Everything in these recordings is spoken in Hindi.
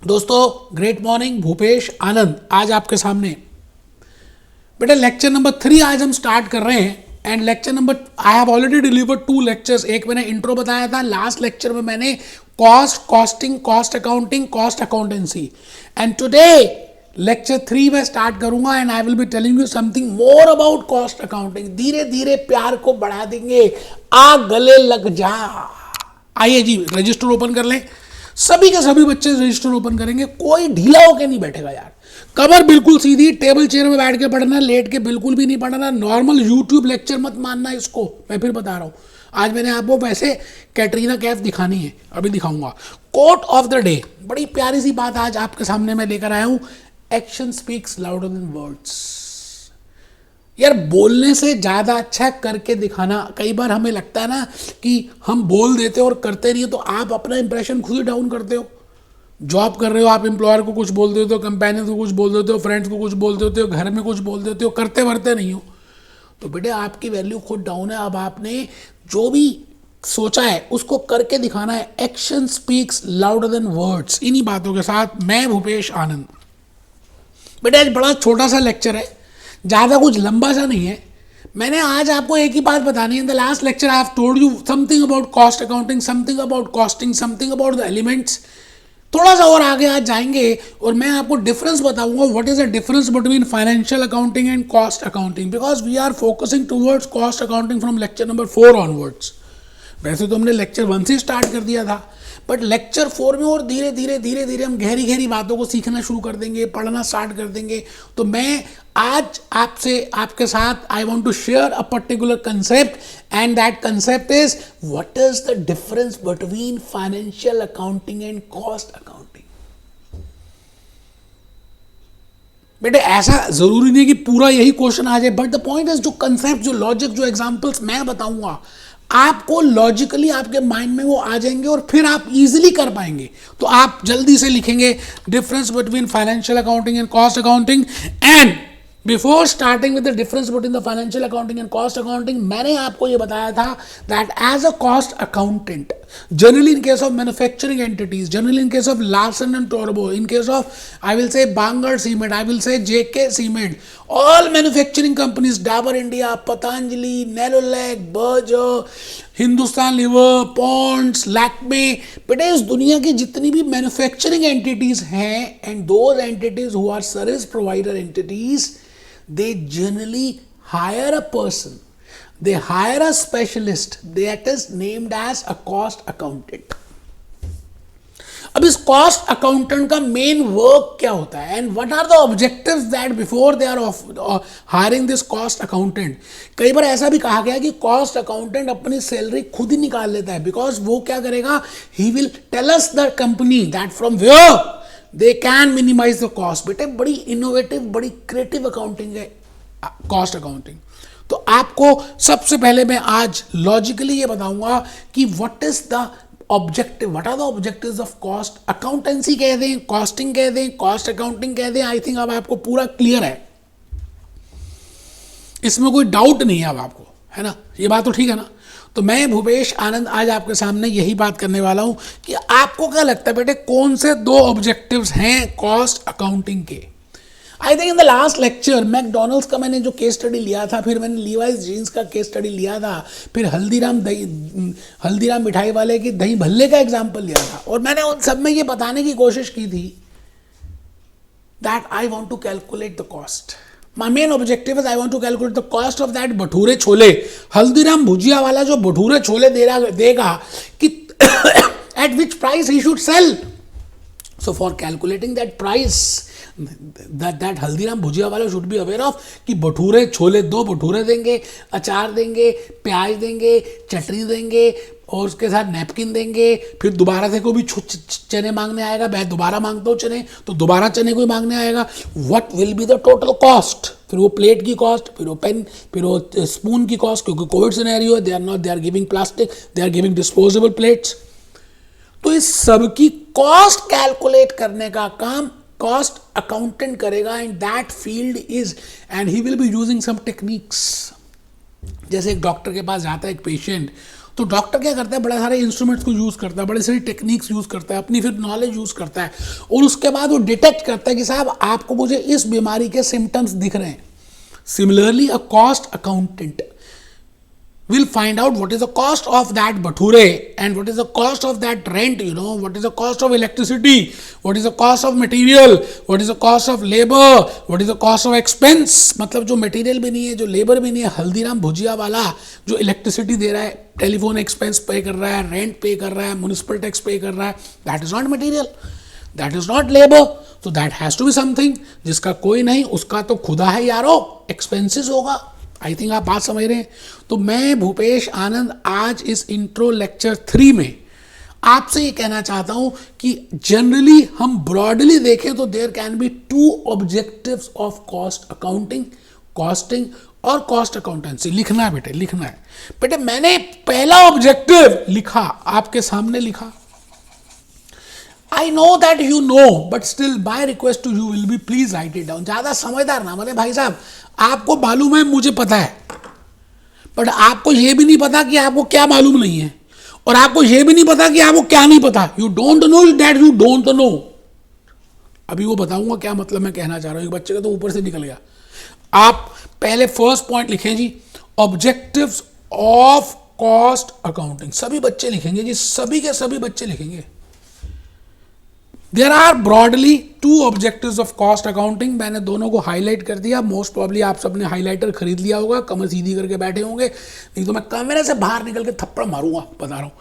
दोस्तों ग्रेट मॉर्निंग, भूपेश आनंद आज आपके सामने। बेटा लेक्चर नंबर 3 आज हम स्टार्ट कर रहे हैं and lecture number I have already delivered 2 lectures. एक मैंने इंट्रो बताया था, लास्ट लेक्चर में मैंने cost, costing, cost accounting, cost accountancy and today lecture 3 में स्टार्ट करूंगा and I will be telling you something more about cost accounting. धीरे धीरे प्यार को बढ़ा देंगे, आ गले लग जा। आइए जी रजिस्टर ओपन कर लें। सभी के सभी बच्चे रजिस्टर ओपन करेंगे, कोई ढीला होकर नहीं बैठेगा यार। कमर बिल्कुल सीधी, टेबल चेयर में बैठ के पढ़ना, लेट के बिल्कुल भी नहीं पढ़ना। नॉर्मल यूट्यूब लेक्चर मत मानना इसको, मैं फिर बता रहा हूं। आज मैंने आपको वैसे कैटरीना कैफ दिखानी है, अभी दिखाऊंगा। कोट ऑफ द डे, बड़ी प्यारी सी बात आज आपके सामने मैं लेकर आया हूं। Action speaks louder than words. यार बोलने से ज़्यादा अच्छा करके दिखाना। कई बार हमें लगता है ना कि हम बोल देते हो और करते नहीं, तो आप अपना इंप्रेशन खुद ही डाउन करते हो। जॉब कर रहे हो, आप एम्प्लॉयर को कुछ बोल देते हो, कंपेनियन को कुछ बोल देते हो, फ्रेंड्स को कुछ बोल देते हो, घर में कुछ बोल देते हो, करते वर्ते नहीं हो, तो बेटे आपकी वैल्यू खुद डाउन है। अब आपने जो भी सोचा है उसको करके दिखाना है। Action speaks louder than words. इन्हीं बातों के साथ मैं भूपेश आनंद। बेटे आज बड़ा छोटा सा लेक्चर है, ज़्यादा कुछ लंबा सा नहीं है। मैंने आज आपको एक ही बात बतानी है। In the last lecture I have told you something about cost accounting, something about costing, something about the elements. थोड़ा सा और आगे आज जाएंगे और मैं आपको डिफरेंस बताऊंगा। What is the difference between financial accounting and cost accounting, because we are focusing towards cost accounting from lecture number 4 onwards. वैसे तो हमने लेक्चर 1 से स्टार्ट कर दिया था, बट लेक्चर 4 में और धीरे धीरे धीरे धीरे हम गहरी गहरी बातों को सीखना शुरू कर देंगे, पढ़ना स्टार्ट कर देंगे। तो मैं आज आपसे, आपके साथ I want to share a particular concept and that concept is what is the difference between financial accounting and cost accounting. बेटे ऐसा जरूरी नहीं कि पूरा यही क्वेश्चन आ जाए, बट द पॉइंट इज जो कंसेप्ट, जो लॉजिक, जो एग्जांपल्स मैं बताऊंगा आपको लॉजिकली आपके माइंड में वो आ जाएंगे और फिर आप इजीली कर पाएंगे। तो आप जल्दी से लिखेंगे difference between financial accounting and cost accounting. And before starting with the difference between the financial accounting and cost accounting, मैंने आपको ये बताया था that as a cost accountant, generally in case of manufacturing entities, generally in case of Larsen and Torbro, in case of I will say Bangalore Cement, I will say JK Cement, all manufacturing companies, Dabur India, Patanjali, Nerolac, Berger, Hindustan Lever, Pond's, Lakme, बेटे इस दुनिया की जितनी भी मैन्युफैक्चरिंग एंटिटीज हैं and those entities who are service provider entities, they generally hire a person, they hire a specialist that is named as a cost accountant. अब इस कॉस्ट अकाउंटेंट का मेन वर्क क्या होता है and what are the objectives that before they are hiring this cost accountant. कई बार ऐसा भी कहा गया कि कॉस्ट अकाउंटेंट अपनी सैलरी खुद ही निकाल लेता है, बिकॉज वो क्या करेगा, he will tell us the company that from where they can minimize the cost. बेटे बड़ी इनोवेटिव, बड़ी क्रिएटिव अकाउंटिंग है कॉस्ट अकाउंटिंग। तो आपको सबसे पहले मैं आज लॉजिकली ये बताऊंगा कि what is the objective, what are the objectives of cost accountancy कह दें, कॉस्टिंग कह दें, कॉस्ट अकाउंटिंग कह दें। आई थिंक अब आपको पूरा क्लियर है, इसमें कोई डाउट नहीं है अब आपको, है ना? ये बात तो ठीक है ना? तो मैं भूपेश आनंद आज आपके सामने यही बात करने वाला हूं कि आपको क्या लगता है बेटे कौन से 2 ऑब्जेक्टिव्स हैं कॉस्ट अकाउंटिंग के। I think in the last lecture McDonald's का मैंने जो केस स्टडी लिया था, फिर मैंने लीवाइस जीन्स का केस स्टडी लिया था, फिर हल्दीराम मिठाई वाले की दही भल्ले का एग्जाम्पल लिया था, और मैंने उन सब में ये बताने की कोशिश की थी that I want to calculate the cost. My main objective is I want to calculate the cost of that bhature chole. Haldiram Bhujia वाला जो भटूरे छोले देगा कि at which price he should sell. So for calculating that price, that Haldiram Bhujia वाला शुड बी अवेयर ऑफ कि भटूरे छोले, 2 भटूरे देंगे, अचार देंगे, प्याज देंगे, चटनी देंगे और उसके साथ नैपकिन देंगे। फिर दोबारा से कोई भी चने मांगने आएगा, मैं दोबारा मांगता हूँ चने, तो दोबारा चने कोई मांगने आएगा। What will be the total cost, फिर वो प्लेट की कॉस्ट, फिर वो पेन, फिर वो स्पून की कॉस्ट, क्योंकि कोविड सिनेरियो है, they are giving plastic, they are giving disposable plates. तो इस सब की कॉस्ट कैलकुलेट करने का काम कॉस्ट अकाउंटेंट करेगा and that field is, and he will be using some techniques. जैसे एक डॉक्टर के पास जाता है एक पेशेंट, तो तो डॉक्टर क्या करता है, बड़े सारे इंस्ट्रूमेंट्स को यूज़ करता है, बड़े सारी टेक्निक्स यूज़ करता है, अपनी फिर नॉलेज यूज़ करता है, और उसके बाद वो डिटेक्ट करता है कि साहब आपको मुझे इस बीमारी के सिम्टम्स दिख रहे हैं. Similarly a cost accountant will find out what is the cost of that bhature and what is the cost of that rent, what is the cost of electricity, what is the cost of material, what is the cost of labor, what is the cost of expense. मतलब जो मटेरियल भी नहीं है, जो लेबर भी नहीं है, हल्दीराम भुजिया वाला जो इलेक्ट्रिसिटी दे रहा है, टेलीफोन एक्सपेंस पे कर रहा है, रेंट पे कर रहा है, म्यूनिसिपल टैक्स पे कर रहा है, that is not material, that is not labour. तो that has to be something जिसका कोई नहीं, उसका तो खुदा है यारो, एक्सपेंसेस होगा. आई थिंक आप बात समझ रहे हैं. तो मैं भूपेश आनंद आज इस इंट्रो लेक्चर 3 में आपसे ये कहना चाहता हूं कि जनरली हम ब्रॉडली देखें तो there can be 2 objectives of cost accounting, costing और कॉस्ट अकाउंटेंसी. लिखना है बेटे, लिखना है बेटे. मैंने पहला ऑब्जेक्टिव लिखा, आपके सामने लिखा. I know that you know, but still my request to you will be please write it down. ज़्यादा समझदार ना बने भाई साहब. आपको मालूम है, मुझे पता है, बट आपको ये भी नहीं पता कि आपको क्या मालूम नहीं है, और आपको ये भी नहीं पता कि आपको क्या नहीं पता. You don't know that you don't know. अभी वो बताऊंगा क्या मतलब मैं कहना चाह रहा हूँ. एक बच्चे का तो ऊपर से निकल गया. आप पहले फर्स्ट पॉइंट लिखें जी, ऑब्जेक्टिव्स ऑफ कॉस्ट अकाउंटिंग. सभी बच्चे लिखेंगे जी, सभी के सभी बच्चे लिखेंगे. There are broadly 2 objectives of cost accounting. मैंने दोनों को हाईलाइट कर दिया. मोस्ट प्रॉब्ली आप सबने हाईलाइटर खरीद लिया होगा, कमर सीधी करके बैठे होंगे, नहीं तो मैं कैमरे से बाहर निकल के थप्पड़ मारूंगा, बता रहा हूँ.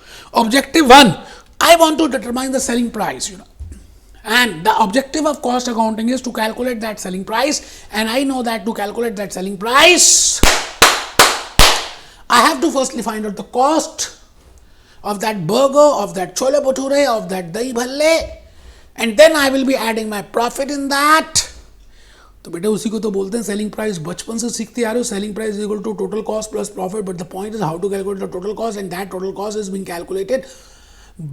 Objective 1, I want to determine the selling price, and the objective of cost accounting is to calculate that selling price, and I know that to calculate that selling price I have to firstly find out the cost of that burger, of that chole bhature, of that dahi bhalle, and then I will be adding my profit in that. तो बेटा उसी को तो बोलते हैं सेलिंग प्राइस. बचपन से सीखते आ रहे हो, selling price is equal to total cost plus profit, but the point is how to calculate the total cost, and that total cost is being calculated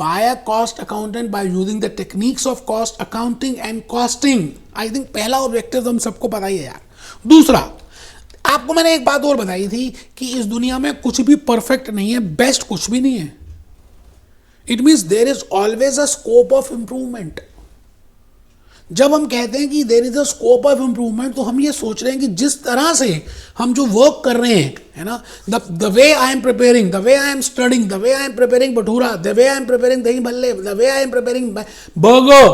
by a cost accountant by using the techniques of cost accounting and costing. I think पहला ऑब्जेक्टिव तो हम सबको पता ही है यार. दूसरा, आपको मैंने एक बात और बताई थी कि इस दुनिया में कुछ भी परफेक्ट नहीं है, बेस्ट कुछ भी नहीं है. It means there is always a scope of improvement. जब हम कहते हैं कि there is a scope of improvement, तो हम ये सोच रहे हैं कि जिस तरह से हम जो वर्क कर रहे हैं, है ना, the way I am preparing, the way I am studying, the way I am preparing bhatura, the way I am preparing dahi bhalle, the way I am preparing burger,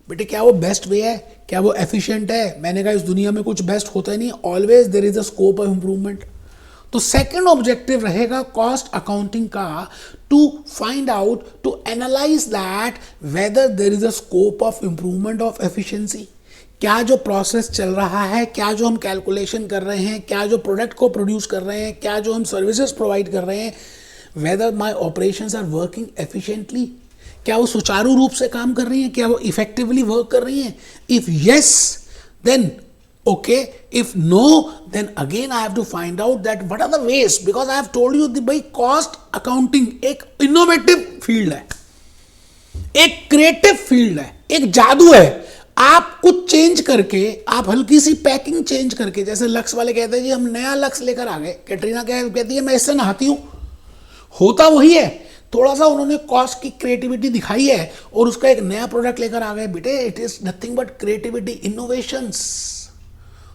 बेटे क्या वो बेस्ट वे है? क्या वो एफिशिएंट है? मैंने कहा इस दुनिया में कुछ बेस्ट होता ही नहीं. Always there is a scope of improvement. तो सेकंड ऑब्जेक्टिव रहेगा कॉस्ट अकाउंटिंग का, to find out, to analyze that whether there is a scope of improvement of efficiency. क्या जो प्रोसेस चल रहा है, क्या जो हम कैलकुलेशन कर रहे हैं, क्या जो प्रोडक्ट को प्रोड्यूस कर रहे हैं, क्या जो हम सर्विसेज प्रोवाइड कर रहे हैं, whether my operations are working efficiently. क्या वो सुचारू रूप से काम कर रही हैं? क्या वो इफेक्टिवली वर्क कर रही हैं? If yes, then okay. If no, then again I have to find out that what are the ways, because I have told you the by cost accounting एक innovative field है, एक creative field है, एक जादू है. आप कुछ चेंज करके, आप हल्की सी पैकिंग चेंज करके, जैसे लक्स वाले कहते हैं जी हम नया लक्स लेकर आ गए, कैटरीना कहती है मैं इससे नहाती हूँ, होता वही है. थोड़ा सा उन्होंने कॉस्ट की क्रिएटिविटी दिखाई है और उसका एक नया प्रोडक्ट लेकर आ गए. बेटे it is nothing but creativity, innovations.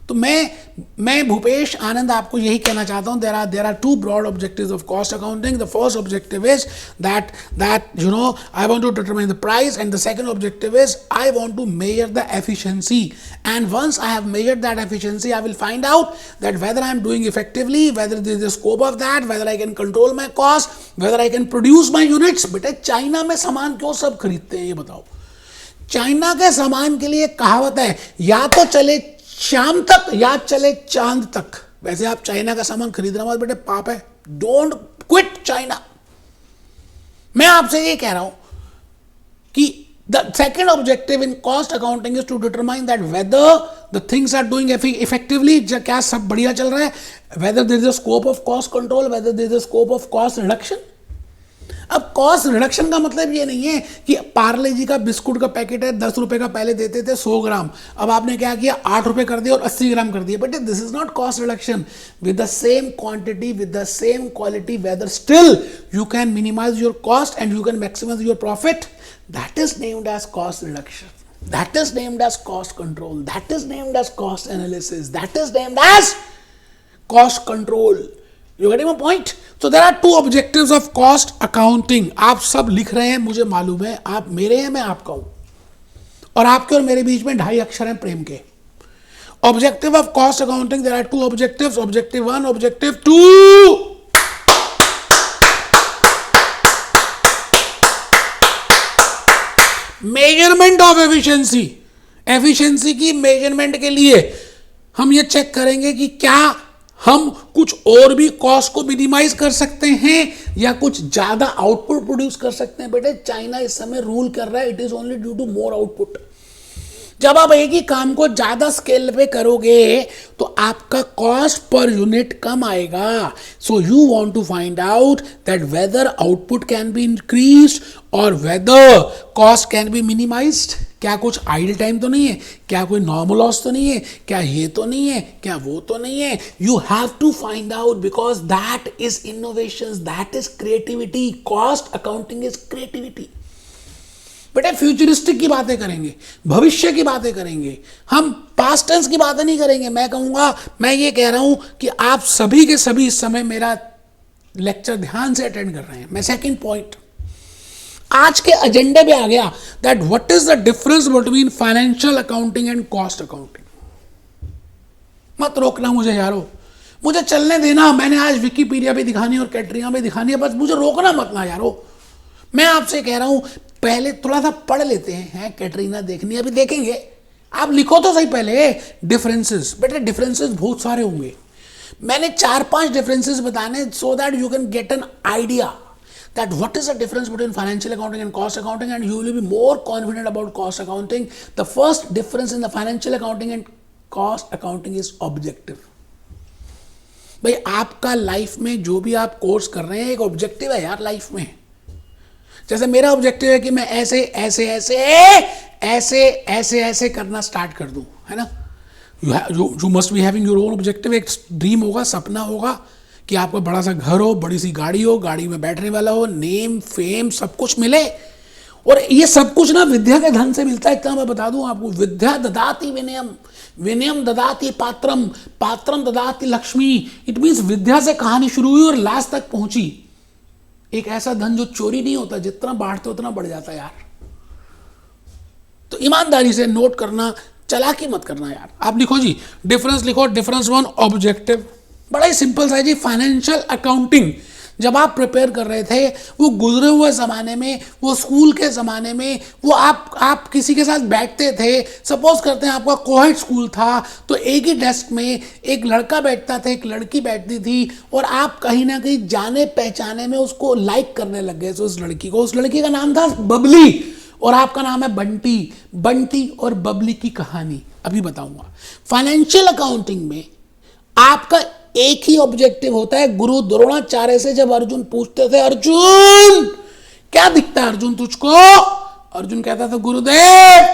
तो मैं भूपेश आनंद आपको यही कहना चाहता हूं. There are 2 broad objectives of cost accounting. The first objective is that I want to determine the price, and the second objective is I want to measure the efficiency. And once I have measured that efficiency, I will find out that whether I am doing effectively, whether there is a scope of that, whether I can control my cost, whether I can produce my units. बेटे चाइना में सामान क्यों सब खरीदते हैं ये बताओ? चाइना के सामान के लिए कहावत है, या तो चले शाम तक या चले चांद तक. वैसे आप चाइना का सामान खरीदना मत बेटे, पाप है. Don't quit China. मैं आपसे ये कह रहा हूं कि the second objective in cost accounting is to determine that whether the things are doing effectively, क्या सब बढ़िया चल रहा है, whether there is a scope of cost control, whether there is a scope of cost reduction. अब कॉस्ट रिडक्शन का मतलब ये नहीं है कि पार्ले जी का बिस्कुट का पैकेट है 10 रुपए का, पहले देते थे 100 ग्राम, अब आपने क्या किया 8 रुपए कर दिया और 80 ग्राम कर दिया, but this is not cost reduction. With the same quantity, with the same quality, whether still you can minimise your cost and you can maximise your profit. That is named as cost reduction. That is named as cost control. That is named as cost analysis. That is named as cost control. You getting my point? So there are two objectives of cost accounting. आप सब लिख रहे हैं, मुझे मालूम है, आप मेरे हैं, मैं आपका हूं, और आपके और मेरे बीच में 2.5 अक्षर हैं प्रेम के. Objective of cost accounting, there are two objectives. Objective 1, Objective 2. Measurement of efficiency. Efficiency की मेजरमेंट के लिए हम ये चेक करेंगे कि क्या हम कुछ और भी कॉस्ट को मिनिमाइज कर सकते हैं या कुछ ज्यादा आउटपुट प्रोड्यूस कर सकते हैं. बेटे चाइना इस समय रूल कर रहा है, it is only due to more output. जब आप एक ही काम को ज्यादा स्केल पे करोगे तो आपका कॉस्ट पर यूनिट कम आएगा. So you want to find out that whether output can be increased और whether cost can be minimised. क्या कुछ आइडल टाइम तो नहीं है, क्या कोई नॉर्मल लॉस तो नहीं है, क्या ये तो नहीं है, क्या वो तो नहीं है. You have to find out because that is innovation, that is creativity. Cost accounting is creativity. बेटे फ्यूचरिस्टिक की बातें करेंगे, भविष्य की बातें करेंगे, हम पास्ट टेंस की बातें नहीं करेंगे. मैं कहूंगा, मैं ये कह रहा हूं कि आप सभी के सभी इस समय मेरा लेक्चर ध्यान से अटेंड कर रहे हैं. मैं सेकंड पॉइंट आज के एजेंडे पे आ गया, that what is the difference between financial accounting and cost accounting. मत रोकना मुझे यारो, मुझे चलने देना. मैंने आज विकिपीडिया पे दिखानी और कैटरिंगा पे दिखानी है, बस मुझे रोकना मत ना यारो. मैं आपसे कह रहा हूं पहले थोड़ा सा पढ़ लेते हैं. कैटरीना देखनी अभी देखेंगे, आप लिखो तो सही पहले डिफरेंसेस. बेटे डिफरेंसेस बहुत सारे होंगे, मैंने 4-5 डिफरेंसेस बताने so that you can get an idea that what is the difference between financial accounting and cost accounting, and you will be more confident about cost accounting. The first difference in the financial accounting and cost accounting is objective. भाई आपका लाइफ में जो भी आप कोर्स कर रहे हैं एक ऑब्जेक्टिव है यार लाइफ में. जैसे मेरा ऑब्जेक्टिव है कि मैं ऐसे ऐसे ऐसे ऐसे ऐसे ऐसे करना स्टार्ट कर दूं, है ना. You must be having your own objective. एक ड्रीम होगा, सपना होगा कि आपका बड़ा सा घर हो, बड़ी सी गाड़ी हो, गाड़ी में बैठने वाला हो, नेम फेम सब कुछ मिले. और ये सब कुछ ना विद्या के धन से मिलता है. इतना मैं बता दूं आपको, विद्या ददाति विनयम, विनयम ददाति पात्रम, पात्रम ददाति लक्ष्मी. इट मीन्स विद्या से कहानी शुरू हुई और लास्ट तक पहुंची. एक ऐसा धन जो चोरी नहीं होता, जितना बांटते उतना बढ़ जाता है यार. तो ईमानदारी से नोट करना, चालाकी मत करना यार. आप लिखो जी, डिफरेंस लिखो. डिफरेंस 1 ऑब्जेक्टिव, बड़ा ही सिंपल सा है जी. फाइनेंशियल अकाउंटिंग जब आप प्रिपेयर कर रहे थे, वो गुजरे हुए ज़माने में, वो स्कूल के ज़माने में, वो आप किसी के साथ बैठते थे. सपोज करते हैं आपका कोहेड स्कूल था, तो एक ही डेस्क में एक लड़का बैठता था, एक लड़की बैठती थी, और आप कहीं ना कहीं जाने पहचाने में उसको लाइक करने लग गए. तो उस लड़की को, उस लड़की का नाम था बबली और आपका नाम है बंटी. बंटी और बबली की कहानी अभी बताऊंगा. फाइनेंशियल अकाउंटिंग में आपका एक ही ऑब्जेक्टिव होता है. गुरु द्रोणाचार्य से जब अर्जुन पूछते थे, अर्जुन क्या दिखता है अर्जुन तुझको, अर्जुन कहता था गुरुदेव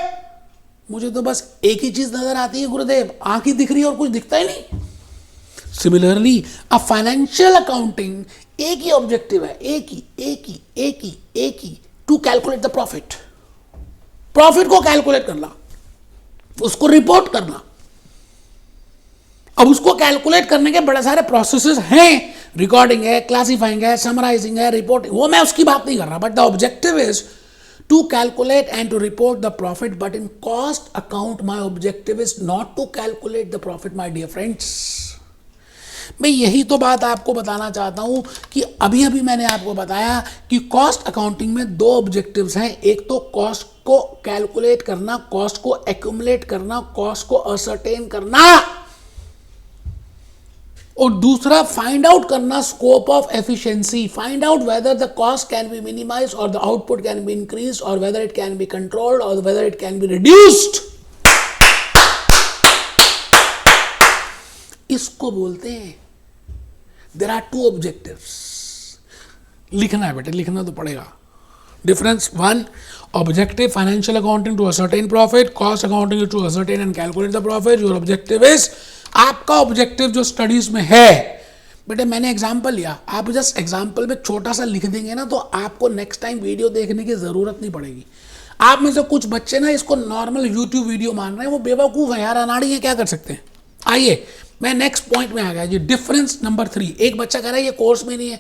मुझे तो बस एक ही चीज नजर आती है गुरुदेव, आंख ही दिख रही है और कुछ दिखता ही नहीं. सिमिलरली अ फाइनेंशियल अकाउंटिंग एक ही ऑब्जेक्टिव है, एक ही to calculate the profit. Profit को कैलकुलेट करना, उसको रिपोर्ट करना. अब उसको कैलकुलेट करने के बड़े सारे प्रोसेसेस हैं. रिकॉर्डिंग है, क्लासिफाइंग है, समराइजिंग है, रिपोर्टिंग, वो मैं उसकी बात नहीं कर रहा. But the objective is to calculate and to report the profit. But in cost account my objective is not to calculate the profit my dear friends. मैं यही तो बात आपको बताना चाहता हूं कि अभी अभी मैंने आपको बताया कि कॉस्ट अकाउंटिंग में 2 ऑब्जेक्टिव्स हैं. एक तो कॉस्ट को कैलकुलेट करना, कॉस्ट को एक्यूमुलेट करना, कॉस्ट को असर्टेन करना, और दूसरा फाइंड आउट करना scope of efficiency. Find out whether the cost can be minimised और the output can be increased, और whether it can be controlled और whether it can be reduced. इसको बोलते हैं देयर आर 2 ऑब्जेक्टिव्स. लिखना है बेटे, लिखना तो पड़ेगा। Difference one, objective financial accounting to ascertain profit, cost accounting to ascertain and calculate the profit. Your objective is, आपका ऑब्जेक्टिव जो स्टडीज में है बेटे, मैंने एग्जाम्पल लिया, आप जस्ट एग्जाम्पल में छोटा सा लिख देंगे ना तो आपको नेक्स्ट टाइम वीडियो देखने की जरूरत नहीं पड़ेगी। आप में से कुछ बच्चे ना इसको नॉर्मल यूट्यूब वीडियो मान रहे हैं, वो बेवकूफ़ है यार, अनाड़ी है, क्या कर सकते हैं। आइए मैं नेक्स्ट पॉइंट में आ गया जी, डिफरेंस नंबर 3। एक बच्चा कह रहा है ये कोर्स में नहीं है,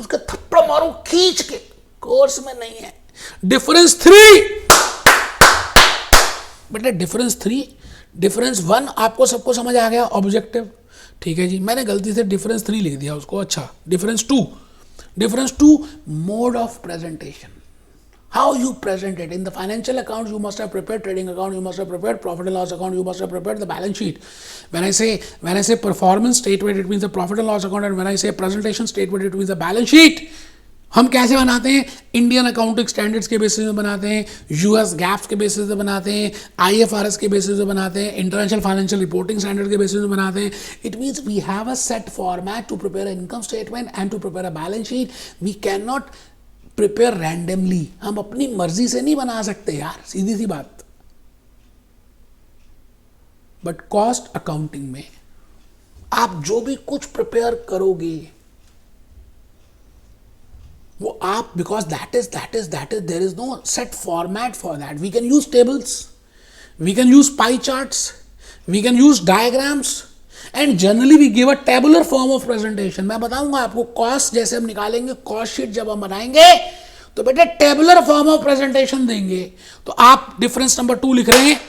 उसका थप्पड़ मारो खींच के, कोर्स में नहीं है। डिफरेंस 3 बेटे, डिफरेंस 3, डिफरेंस 1 आपको सबको समझ आ गया, ऑब्जेक्टिव, ठीक है जी। मैंने गलती से डिफरेंस 3 लिख दिया उसको, अच्छा। Difference 2, difference 2, mode of presentation, how you present it. In the financial accounts you must have prepared trading account, you must have prepared profit and loss account, you must have prepared the balance sheet. When I say performance statement, it means the profit and loss account, and when I say presentation statement, it means the balance sheet. हम कैसे बनाते हैं? इंडियन अकाउंटिंग स्टैंडर्ड्स के बेसिस में बनाते हैं, यूएस गैप्स के बेसिस में बनाते हैं, आईएफआरएस के बेसिस में बनाते हैं, इंटरनेशनल फाइनेंशियल रिपोर्टिंग स्टैंडर्ड के बेसिस में बनाते हैं। It means we have a set format to prepare income statement and to prepare a balance sheet. We can not prepare randomly, हम अपनी मर्जी से नहीं बना सकते यार, सीधी सी बात। बट कॉस्ट अकाउंटिंग में आप जो भी कुछ प्रिपेयर करोगे वो आप, because that is there is no set format for that. We can use tables, we can use pie charts, we can use diagrams, and generally we give a tabular form of presentation. मैं बताऊंगा आपको, कॉस्ट जैसे हम निकालेंगे, कॉस्ट शीट जब हम बनाएंगे तो बेटे टेबुलर फॉर्म ऑफ प्रेजेंटेशन देंगे। तो आप डिफरेंस नंबर 2 लिख रहे हैं।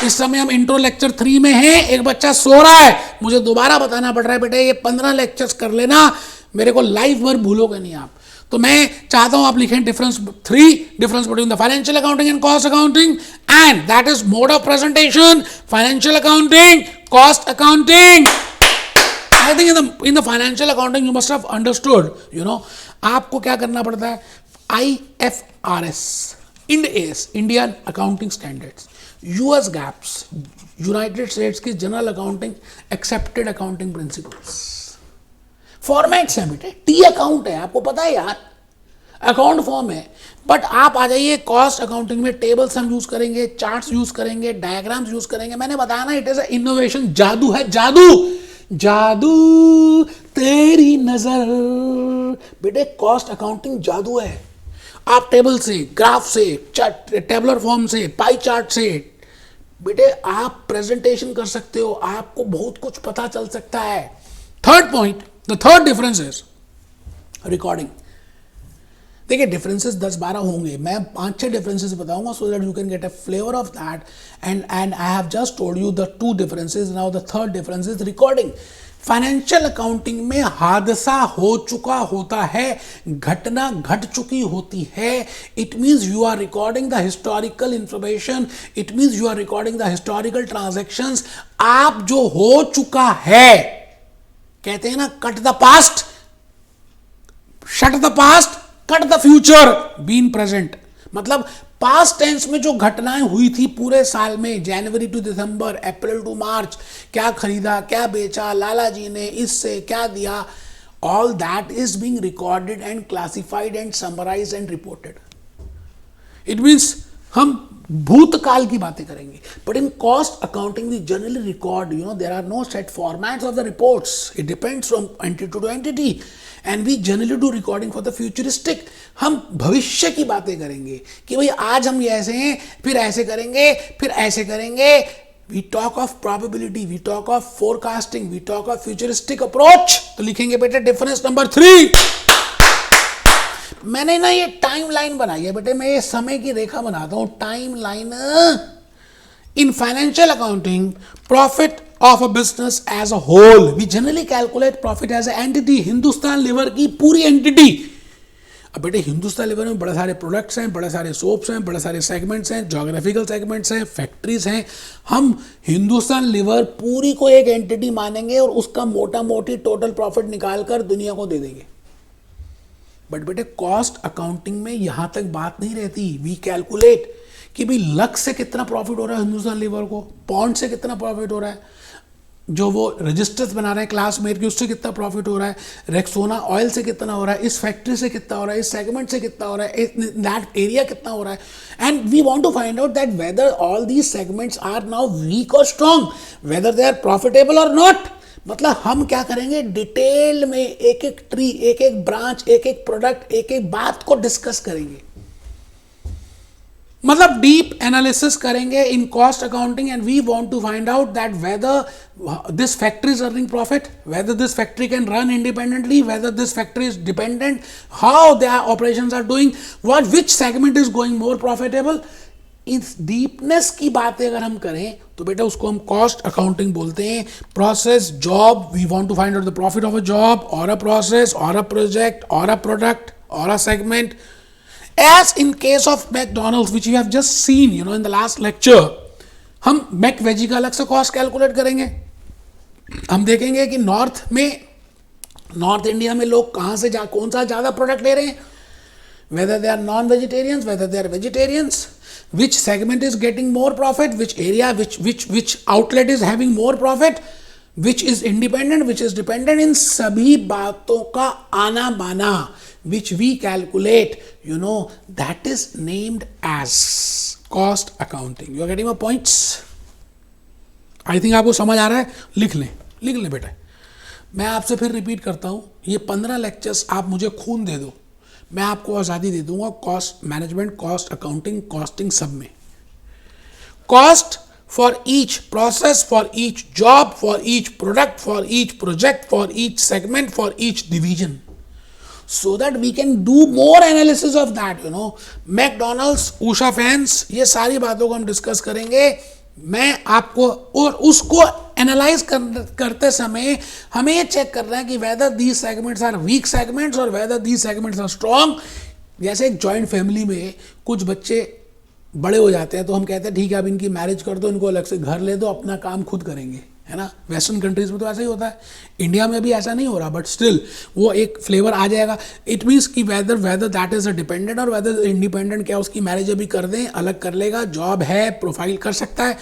इस समय हम इंट्रो लेक्चर 3 में हैं, एक बच्चा सो रहा है, मुझे दोबारा बताना पड़ रहा है बेटे ये 15 लेक्चर्स कर लेना, मेरे को लाइफ भर भूलोगे नहीं आप। तो मैं चाहता हूं आप लिखें difference 3, difference between the financial accounting and cost accounting, and that is mode of presentation, financial accounting, cost accounting. I think in the financial accounting you must have understood, you know, आपको क्या करना पड़ता है? IFRS, Ind AS, Indian Accounting Standards, US GAAPs, United States की general accounting accepted accounting principles, formats हैं बेटे। टी अकाउंट है, आपको पता है यार, अकाउंट फॉर्म है। बट आप आ जाइए कॉस्ट अकाउंटिंग में, टेबल्स हम यूज करेंगे, चार्ट्स यूज करेंगे, डायग्राम्स यूज करेंगे। मैंने बताया ना, इट इज इनोवेशन, जादू है, जादू, जादू तेरी नजर बेटे, कॉस्ट अकाउंटिंग जादू है। आप टेबल से, ग्राफ से, टेबलर फॉर्म से, पाई चार्ट से बेटे आप प्रेजेंटेशन कर सकते हो, आपको बहुत कुछ पता चल सकता है। Third point, the third difference is recording. देखिए डिफरेंसेस 10-12 होंगे, मैं 5-6 डिफरेंसेस बताऊंगा so that you can get a flavour of that, and I have just told you the 2 differences. Now the third difference is recording. Financial accounting में हादसा हो चुका होता है, घटना घट चुकी होती है। It means you are recording the historical information, it means you are recording the historical transactions. आप जो हो चुका है, कहते हैं ना cut the past, shut the past, cut the future, be in present. मतलब पास्ट टेंस में जो घटनाएं हुई थी पूरे साल में, जनवरी टू दिसंबर, अप्रैल टू मार्च, क्या खरीदा, क्या बेचा, लाला जी ने इससे क्या दिया, all that is being recorded and classified and summarised and reported. It means हम भूतकाल की बातें करेंगे। But in cost accounting we generally record, you know, there are no set formats of the reports, it depends from entity to entity, and we generally do recording for the futuristic. हम भविष्य की बातें करेंगे कि भाई आज हम ये ऐसे हैं, फिर ऐसे करेंगे, फिर ऐसे करेंगे। We talk of probability, we talk of forecasting, we talk of futuristic approach. तो लिखेंगे बेटे डिफरेंस नंबर 3। मैंने ना ये टाइम लाइन बनाई है बेटे, मैं ये समय की रेखा बनाता हूं, time line. In financial accounting, profit of a business as a whole, we generally calculate profit as an entity, Hindustan Lever की पूरी एंटिटी। अब बेटे हिंदुस्तान लीवर में बड़े सारे प्रोडक्ट्स हैं, बड़े सारे सोप्स हैं, बड़े सारे सेगमेंट्स हैं, जोग्राफिकल सेगमेंट्स हैं, फैक्ट्रीज हैं। हम हिंदुस्तान लीवर पूरी को एक एंटिटी मानेंगे और उसका मोटा मोटी टोटल प्रॉफिट निकाल कर दुनिया को दे देंगे। बट बेटे कॉस्ट अकाउंटिंग में यहां तक बात नहीं रहती। वी कैलकुलेट कि भाई लक्स से कितना प्रॉफिट हो रहा है हिंदुस्तान लीवर को, पॉन्ड से कितना प्रॉफिट हो रहा है, जो वो रजिस्टर्स बना रहे हैं क्लासमेट की, उससे कितना प्रॉफिट हो रहा है, रेक्सोना ऑयल से कितना हो रहा है, इस फैक्ट्री से कितना हो रहा है, इस सेगमेंट से कितना हो रहा है, दैट एरिया कितना हो रहा है। And we want to find out that whether all these segments are now weak और strong, whether they are profitable और नॉट। मतलब हम क्या करेंगे, डिटेल में एक एक ट्री, एक एक ब्रांच, एक एक प्रोडक्ट, एक एक बात को डिस्कस करेंगे। मतलब डीप एनालिसिस करेंगे in cost accounting, and we want to find out that whether this factory is earning profit, whether this factory can run independently, whether this factory is dependent, how their operations are doing, what which segment is going more profitable. इस डीपनेस की बातें अगर हम करें तो बेटा उसको हम कॉस्ट अकाउंटिंग बोलते हैं। Process, job, we want to find out the profit of a job और अ प्रोसेस और अ प्रोजेक्ट और अ प्रोडक्ट और a segment. As in case of McDonald's, which you have just seen, in the last lecture, हम मैक वेजी का अलग से कॉस्ट कैलकुलेट करेंगे। हम देखेंगे कि नॉर्थ इंडिया में लोग कहाँ से कौन सा ज़्यादा प्रोडक्ट ले रहे हैं, whether they are non-vegetarians, whether they are vegetarians, which segment is getting more profit, which area, which outlet is having more profit, which is independent, which is dependent, इन सभी बातों का आना बाना, which we calculate, that is named as cost accounting. You are getting my points? I think आपको समझ आ रहा है। लिख लें बेटा। मैं आपसे फिर रिपीट करता हूँ, ये 15 लेक्चर्स आप मुझे खून दे दो, मैं आपको आज़ादी दे दूंगा cost management, cost accounting, costing सब में। Cost for each process, for each job, for each product, for each project, for each segment, for each division, so that we can do more analysis of that. McDonald's, Usha fans, ये सारी बातों को हम डिस्कस करेंगे। मैं आपको और उसको एनालाइज करते समय हमें ये चेक करना है कि whether these segments are weak segments और whether these segments are strong. जैसे एक जॉइंट फैमिली में कुछ बच्चे बड़े हो जाते हैं तो हम कहते हैं ठीक है अब इनकी मैरिज कर दो, इनको अलग से घर ले दो, अपना काम खुद करेंगे, है ना। वेस्टर्न कंट्रीज में तो ऐसा ही होता है, इंडिया में भी ऐसा नहीं हो रहा, बट स्टिल वो एक फ्लेवर आ जाएगा। इट मीन्स कि whether that is a dependent और वेदर इंडिपेंडेंट, क्या उसकी मैरिज अभी कर दें, अलग कर लेगा, जॉब है, प्रोफाइल कर सकता है,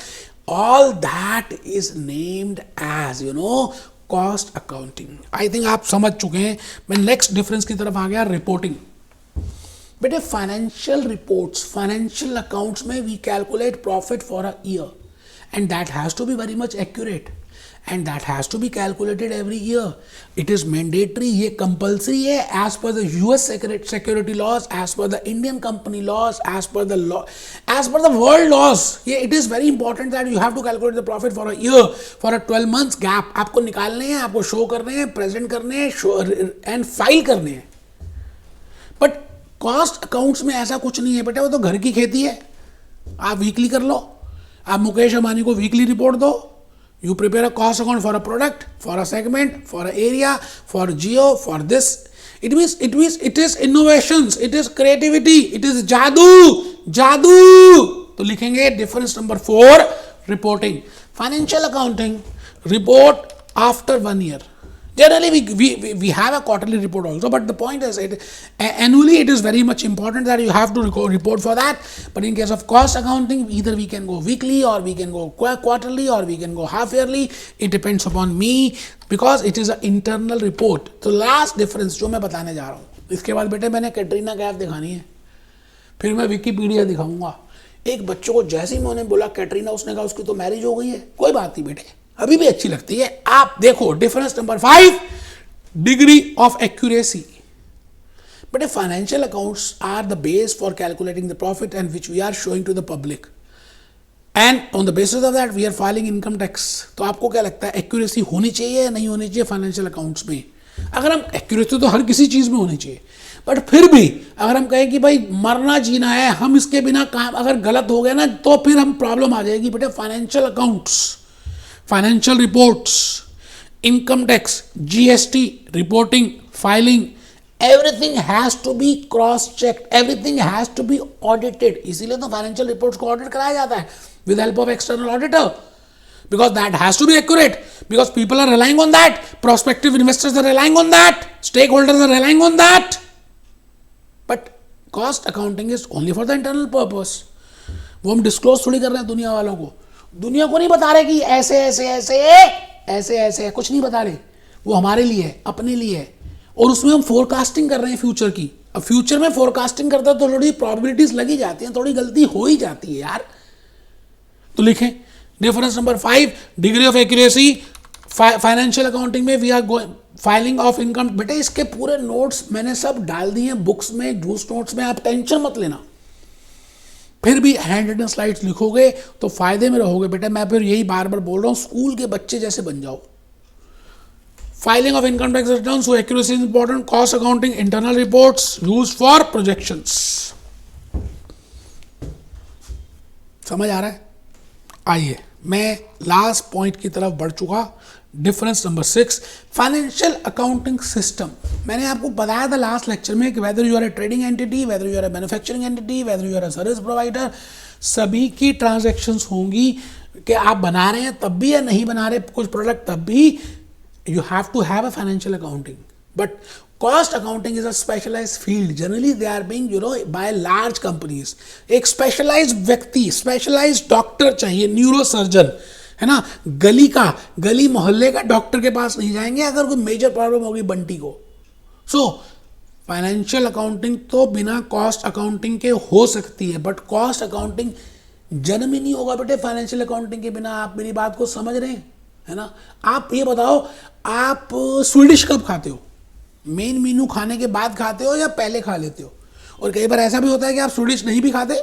all that is named as cost accounting. I think आप समझ चुके हैं। मैं नेक्स्ट डिफरेंस की तरफ आ गया, रिपोर्टिंग। बेटे फाइनेंशियल रिपोर्ट्स, फाइनेंशियल अकाउंट्स में we calculate profit for a year, and that has to be very much accurate, and that has to be calculated every year. It is mandatory, ये कंपल्सरी है as per the US security laws, as per the Indian company laws, as per the law, as per the world laws. ये it is very important that you have to calculate the profit for a year, for a 12 months gap आपको निकालने हैं, आपको शो करने हैं, प्रेजेंट करने हैं एंड फाइल करने हैं। बट कॉस्ट अकाउंट्स में ऐसा कुछ नहीं है बेटा, वो तो घर की खेती है, आप वीकली कर लो। आप मुकेश अंबानी को वीकली रिपोर्ट दो, you prepare a cost account for a product, for a segment, for a area, for Jio, for this. It is innovations, it is creativity, it is जादू। तो लिखेंगे difference number 4, reporting. Financial accounting report after 1 year. Generally, we have a quarterly report also, but the point is, annually it is very much important that you have to report for that. But in case of cost accounting, either we can go weekly or we can go quarterly or we can go half yearly. It depends upon me because it is an internal report. तो last difference जो मैं बताने जा रहा हूँ, इसके बाद बेटे मैंने कैटरीना कैफ दिखानी है, फिर मैं विकीपीडिया दिखाऊंगा। एक बच्चों को जैसे ही मैंने बोला कैटरीना, उसने कहा उसकी तो मैरिज हो गई है। कोई बात नहीं बेटे, अभी भी अच्छी लगती है। आप देखो difference number 5, degree of accuracy. But financial accounts are the base for calculating the profit and which we are showing to the public, and on the basis of that we are filing income tax. तो आपको क्या लगता है, एक्यूरेसी होनी चाहिए या नहीं होनी चाहिए फाइनेंशियल अकाउंट्स में? अगर हम एक्यूरेसी तो हर किसी चीज में होनी चाहिए, बट फिर भी अगर हम कहें कि भाई मरना जीना है, हम इसके बिना काम अगर गलत हो गया ना तो फिर हम प्रॉब्लम आ जाएगी। बेटे financial accounts, financial reports, income tax, GST, reporting, filing, everything has to be cross check, everything has to be audited. इसीलिए तो फाइनेंशियल रिपोर्ट्स को ऑडिट कराया जाता है with help of external auditor, because that has to be accurate, because people are relying on that, prospective investors are relying on that, stakeholders are relying on that. But cost accounting is only for the internal purpose. वो हम डिस्क्लोज थोड़ी कर रहे हैं दुनिया वालों को, दुनिया को नहीं बता रहे कि ऐसे ऐसे ऐसे ऐसे ऐसे है, कुछ नहीं बता रहे, वो हमारे लिए है, अपने लिए है, और उसमें हम फोरकास्टिंग कर रहे हैं फ्यूचर की। अब फ्यूचर में फोरकास्टिंग करता है तो थोड़ी प्रोबेबिलिटीज लगी जाती हैं, थोड़ी गलती हो ही जाती है यार। तो लिखें difference number 5, degree of accuracy financial accounting में we are going filing of income. बेटे इसके पूरे नोट्स मैंने सब डाल दिए बुक्स में, जूस नोट्स में, आप टेंशन मत लेना। फिर भी हैंड रिटन स्लाइड्स लिखोगे तो फायदे में रहोगे बेटे। मैं फिर यही बार बार बोल रहा हूँ, स्कूल के बच्चे जैसे बन जाओ। Filing of income tax return, so accuracy is important. Cost accounting, internal reports use for projections. समझ आ रहा है? आइए मैं लास्ट पॉइंट की तरफ बढ़ चुका। Difference number 6, financial accounting system. मैंने आपको बताया था लास्ट लेक्चर में कि whether you are a trading entity, whether you are a manufacturing entity, whether you are a service provider, सभी की ट्रांजैक्शंस होंगी कि आप बना रहे हैं तब भी या नहीं बना रहे कुछ प्रोडक्ट तब भी you have to have a financial accounting. But cost accounting is a specialized field. Generally they are being by large companies. एक specialized व्यक्ति, specialized डॉक्टर चाहिए, न्यूरोसर्जन है ना, गली मोहल्ले का डॉक्टर के पास नहीं जाएंगे अगर कोई मेजर प्रॉब्लम होगी बंटी को। सो फाइनेंशियल अकाउंटिंग तो बिना कॉस्ट अकाउंटिंग के हो सकती है, बट कॉस्ट अकाउंटिंग जन्म ही नहीं होगा बेटे फाइनेंशियल अकाउंटिंग के बिना। आप मेरी बात को समझ रहे हैं है ना? आप ये बताओ, आप स्वीडिश कब खाते हो? मेन मेनू खाने के बाद खाते हो या पहले खा लेते हो? और कई बार ऐसा भी होता है कि आप स्वीडिश नहीं भी खाते।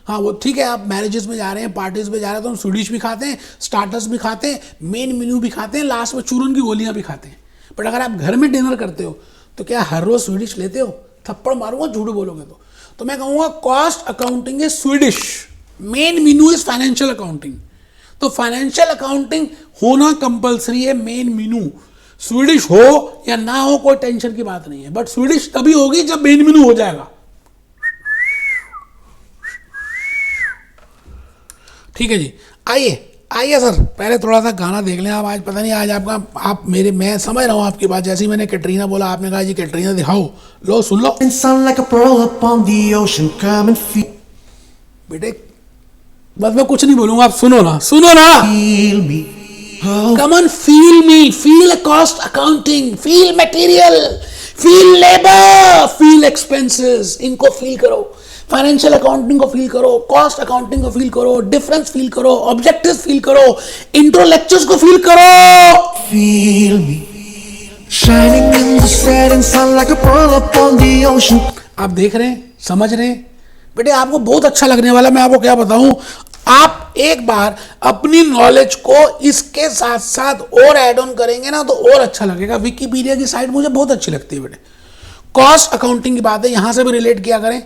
हाँ वो ठीक है, आप मैरिजेस में जा रहे हैं, पार्टीज में जा रहे हैं तो हम स्वीडिश भी खाते हैं, स्टार्टर्स भी खाते हैं, मेन मेन्यू भी खाते हैं, लास्ट में चूरन की गोलियां भी खाते हैं। बट अगर आप घर में डिनर करते हो तो क्या हर रोज स्वीडिश लेते हो? थप्पड़ मारूंगा झूठ बोलोगे तो मैं कहूँगा cost accounting is Swedish, main menu is financial accounting. तो फाइनेंशियल अकाउंटिंग होना कंपलसरी है, मेन मेनू स्वीडिश हो या ना हो कोई टेंशन की बात नहीं है, बट स्वीडिश तभी होगी जब मेन मेनू हो जाएगा। ठीक है जी, आइए सर, पहले थोड़ा सा गाना देख लें आप। आज पता नहीं आज आप मेरे, मैं समझ रहा हूँ आपकी बात। जैसे ही मैंने कैटरीना बोला आपने कहा जी कैटरीना दिखाओ, लो सुन लो बेटे, बस मैं कुछ नहीं बोलूंगा, आप सुनो ना Come on, feel me, feel cost accounting, feel material, feel labor, feel expenses. इनको फील करो, फाइनेंशियल अकाउंटिंग को फील करो, कॉस्ट अकाउंटिंग को फील करो, डिफरेंस फील करो, ऑब्जेक्टिव्स फील करो, इंट्रो लेक्चर्स को फील करो। Feel me, shining in the setting sun like a pearl upon the ocean. आप देख रहे हैं, समझ रहे हैं बेटे, आपको बहुत अच्छा लगने वाला। मैं आपको क्या बताऊं, आप एक बार अपनी नॉलेज को इसके साथ साथ और ऐड ऑन करेंगे ना तो और अच्छा लगेगा। विकिपीडिया की साइट मुझे बहुत अच्छी लगती है बेटे। कॉस्ट अकाउंटिंग की बातें यहां से भी रिलेट किया करें,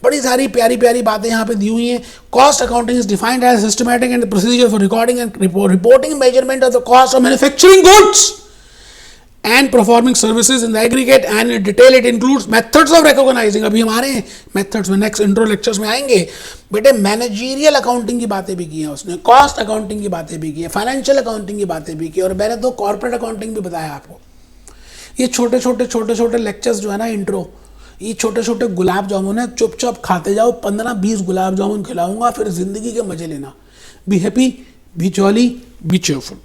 बड़ी सारी प्यारी प्यारी बातें यहां पे दी हुई हैं। Cost accounting is defined as systematic and procedure for recording and reporting measurement of the cost of manufacturing goods and performing services in the aggregate and in detail it includes methods of recognizing। अभी हमारे methods में नेक्स्ट इंट्रो लेक्चर्स में आएंगे बेटे। मैनेजरियल अकाउंटिंग की बातें भी की हैं उसने, कॉस्ट अकाउंटिंग की बातें भी की है, फाइनेंशियल अकाउंटिंग की बातें भी की, और मैंने तो कॉर्पोरेट अकाउंटिंग भी बताया आपको। ये छोटे छोटे लेक्चर्स जो है ना इंट्रो, ये छोटे छोटे गुलाब जामुन है, चुपचाप खाते जाओ। 15-20 गुलाब जामुन खिलाऊंगा, फिर जिंदगी के मजे लेना। Be happy, B jolly, B cheerful.